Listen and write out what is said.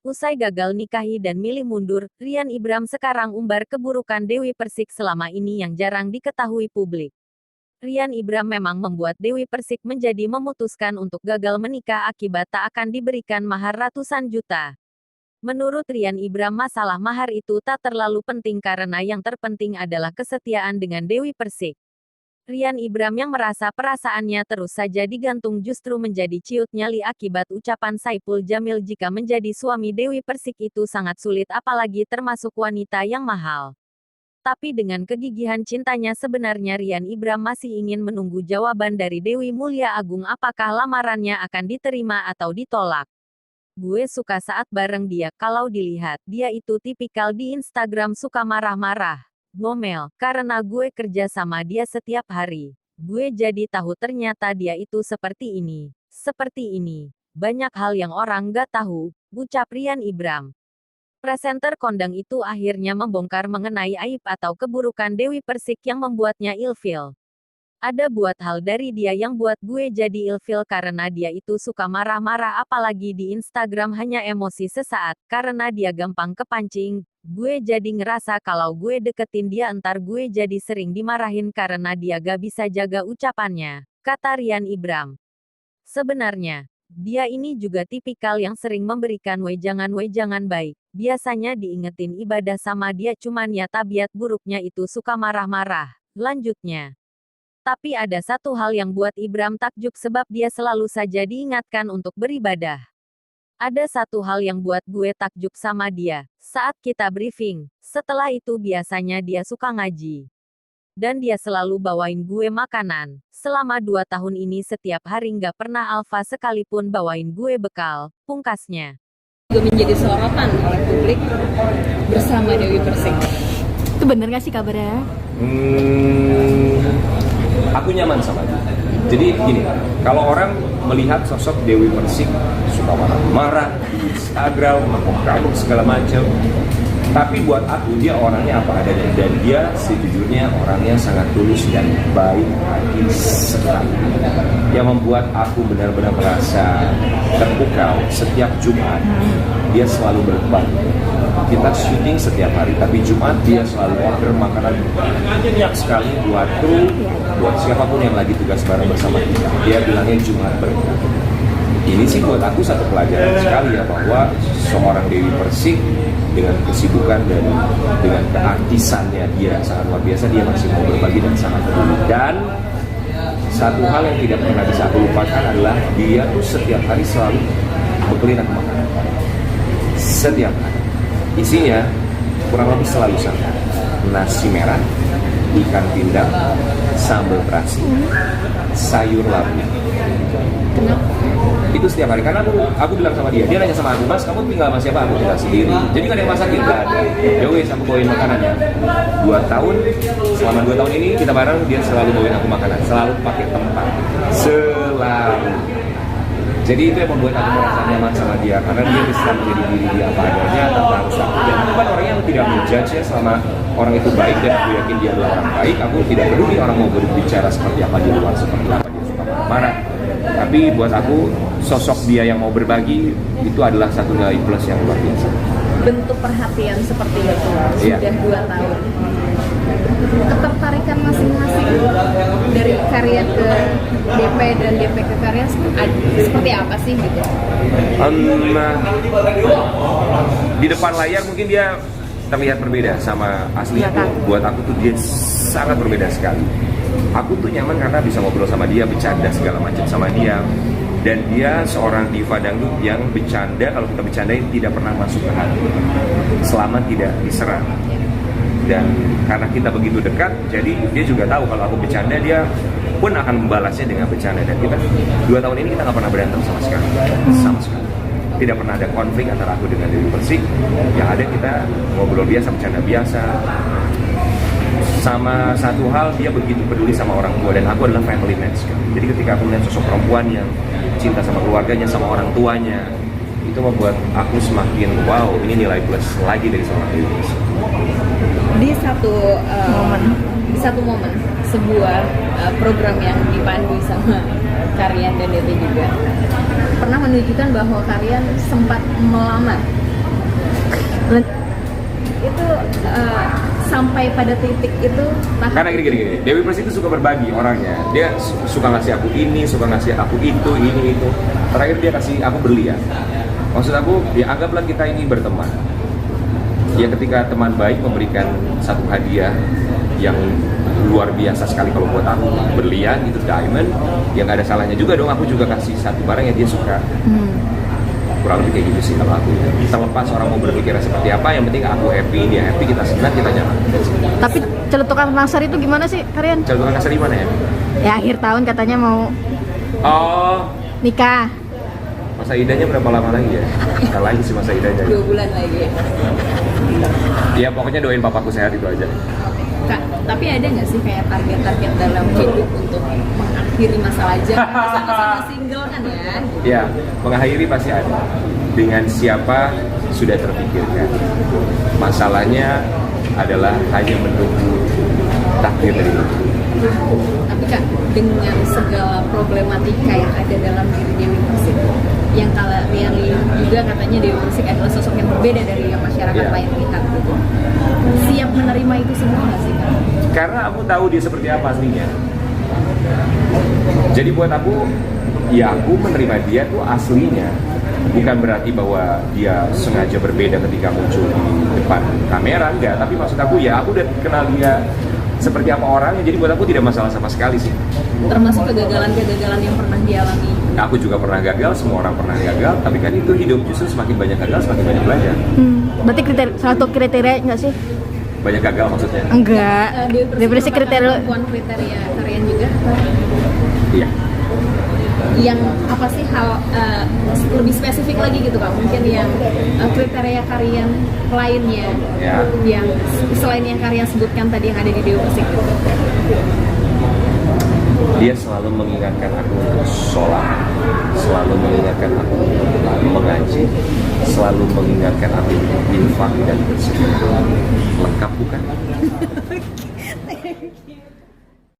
Usai gagal nikahi dan milih mundur, Rian Ibram sekarang umbar keburukan Dewi Persik selama ini yang jarang diketahui publik. Rian Ibram memang membuat Dewi Persik menjadi memutuskan untuk gagal menikah akibat tak akan diberikan mahar ratusan juta. Menurut Rian Ibram masalah mahar itu tak terlalu penting karena yang terpenting adalah kesetiaan dengan Dewi Persik. Rian Ibram yang merasa perasaannya terus saja digantung justru menjadi ciut nyali akibat ucapan Saipul Jamil jika menjadi suami Dewi Persik itu sangat sulit apalagi termasuk wanita yang mahal. Tapi dengan kegigihan cintanya sebenarnya Rian Ibram masih ingin menunggu jawaban dari Dewi Mulia Agung apakah lamarannya akan diterima atau ditolak. Gue suka saat bareng dia, kalau dilihat, dia itu tipikal di Instagram suka marah-marah. Ngomel, karena gue kerja sama dia setiap hari. Gue jadi tahu ternyata dia itu seperti ini. Seperti ini. Banyak hal yang orang gak tahu, ucap Rian Ibram. Presenter kondang itu akhirnya membongkar mengenai aib atau keburukan Dewi Persik yang membuatnya ilfil. Ada buat hal dari dia yang buat gue jadi ilfil karena dia itu suka marah-marah apalagi di Instagram hanya emosi sesaat, karena dia gampang kepancing. Gue jadi ngerasa kalau gue deketin dia entar gue jadi sering dimarahin karena dia gak bisa jaga ucapannya, kata Rian Ibram. Sebenarnya, dia ini juga tipikal yang sering memberikan wejangan-wejangan baik. Biasanya diingetin ibadah sama dia cuman ya tabiat buruknya itu suka marah-marah. Lanjutnya. Tapi ada satu hal yang buat Ibram takjub sebab dia selalu saja diingatkan untuk beribadah. Ada satu hal yang buat gue takjub sama dia, saat kita briefing, setelah itu biasanya dia suka ngaji. Dan dia selalu bawain gue makanan. Selama 2 tahun ini setiap hari nggak pernah Alfa sekalipun bawain gue bekal, pungkasnya. Juga menjadi sorotan oleh publik bersama Dewi Persik. Itu bener gak sih kabarnya? Aku nyaman sama dia. Jadi gini, kalau orang melihat sosok Dewi Persik suka marah-marah di Instagram, ngomong segala macam. Tapi buat aku dia orangnya apa adanya dan dia sejujurnya orangnya sangat tulus dan baik hati sekali. Yang membuat aku benar-benar merasa terpukau setiap Jumat dia selalu berbagi. Kita syuting setiap hari, tapi Jumat dia selalu order makanan banyak sekali buat kru, buat siapapun yang lagi tugas bareng bersama kita. Dia bilangnya Jumat berkah. Ini sih buat aku satu pelajaran sekali ya bahwa seorang Dewi Persik dengan kesibukan dan dengan keartisannya dia sangat luar biasa, dia masih mau berbagi dan sangat peduli. Dan satu hal yang tidak pernah bisa aku lupakan adalah dia tuh setiap hari selalu bekelin aku makanan. Setiap hari. Isinya kurang lebih selalu sama. Nasi merah, ikan pindang, sambal terasi, sayur labu. Kenapa? Itu setiap hari, karena aku bilang sama dia nanya sama aku, Mas kamu tinggal sama siapa? Aku tinggal sendiri, jadi gak ada yang masakin, gak ada. Yowes, aku bawain makanannya 2 tahun, selama 2 tahun ini kita bareng, dia selalu bawain aku makanan, selalu pakai tempat, selalu. Jadi itu yang membuat aku merasa nyaman sama dia, karena dia bisa menjadi diri dia apa adanya tanpa harus takut. Dan aku kan orang yang tidak menjudge ya, selama orang itu baik dan aku yakin dia adalah orang baik, aku tidak peduli orang mau berbicara seperti apa di luar, seperti apa dia suka marah-marah. Tapi buat aku, sosok dia yang mau berbagi itu adalah satu nilai plus yang luar biasa. Bentuk perhatian seperti itu sudah 2 tahun. Ketertarikan masing-masing dari karya ke DP dan DP ke karya seperti apa sih gitu? Di depan layar mungkin dia terlihat berbeda sama asli aku. Buat aku tuh dia sangat berbeda sekali. Aku tuh nyaman karena bisa ngobrol sama dia, bercanda segala macam sama dia. Dan dia seorang diva dangdut yang bercanda, kalau kita bercandain tidak pernah masuk ke hati selama tidak diserang. Dan karena kita begitu dekat, jadi dia juga tahu kalau aku bercanda, dia pun akan membalasnya dengan bercanda. Dan kita 2 tahun ini kita nggak pernah berantem sama sekali, sama sekali. Tidak pernah ada konflik antara aku dengan Dewi Persik. Yang ada kita ngobrol biasa, bercanda biasa. Sama satu hal, dia begitu peduli sama orang tua, dan aku adalah family man sekali. Jadi ketika aku melihat sosok perempuan yang cinta sama keluarganya, sama orang tuanya, itu membuat aku semakin wow, ini nilai plus lagi dari seorang Dewi Persik. Di satu momen sebuah program yang dipandu sama Karian dan DP juga pernah menunjukkan bahwa Karian sempat melamar itu sampai pada titik itu Karena gini, Dewi Persik itu suka berbagi orangnya. Dia suka ngasih aku ini, suka ngasih aku itu, ini itu. Terakhir dia kasih aku berlian. Maksud aku, ya anggaplah kita ini berteman. Ya ketika teman baik memberikan satu hadiah yang luar biasa sekali kalau buat aku, berlian gitu, diamond, ya nggak ada salahnya juga dong. Aku juga kasih satu barang yang dia suka. Kurang lebih kayak gitu sih kalau aku. Terlepas orang mau berpikir seperti apa, yang penting aku happy, dia happy, kita senang, kita nyaman. Tapi celetukan nasar itu gimana sih kalian? Contohnya kasar di mana ya? Ya akhir tahun katanya mau Oh, nikah. masa idahnya berapa lama lagi ya? Ntar lagi sih masa idahnya. 2 bulan lagi. Ya pokoknya doain papaku sehat itu aja. Kak, tapi ada nggak sih kayak target-target dalam hidup untuk mengakhiri masalah aja? Sama-sama single kan ya? Ya, mengakhiri pasti ada. Dengan siapa sudah terpikirkan. Masalahnya adalah hanya menunggu takdir dari itu. Tapi Kak, dengan segala problematika yang ada dalam diri Dewi Persik, yang kalian juga katanya Dewi Persik adalah sosok yang berbeda dari yang masyarakat lain lihat gitu. Siap menerima itu semua nggak sih Kak? Karena aku tahu dia seperti apa aslinya. Jadi buat aku, ya aku menerima dia tuh aslinya. Bukan berarti bahwa dia sengaja berbeda ketika muncul di depan kamera, enggak. Tapi maksud aku, ya aku udah kenal dia seperti apa orangnya, jadi buat aku tidak masalah sama sekali sih. Termasuk kegagalan-kegagalan yang pernah dialami. Aku juga pernah gagal, semua orang pernah gagal, tapi kan itu hidup, justru semakin banyak gagal, semakin banyak belajar. Berarti satu kriteria nggak sih? Banyak gagal maksudnya? Enggak. Dewi Persik kriteria. Perempuan kriteria kalian juga? Iya. Yang apa sih hal lebih spesifik lagi gitu Kak? Mungkin yang kriteria kalian lainnya Ya. yang selain yang kalian sebutkan tadi yang ada di Dewi Persik gitu. Dia selalu mengingatkan aku untuk sholat, selalu mengingatkan aku untuk mengaji, selalu mengingatkan aku untuk infak dan bersedekah. Lengkap bukan?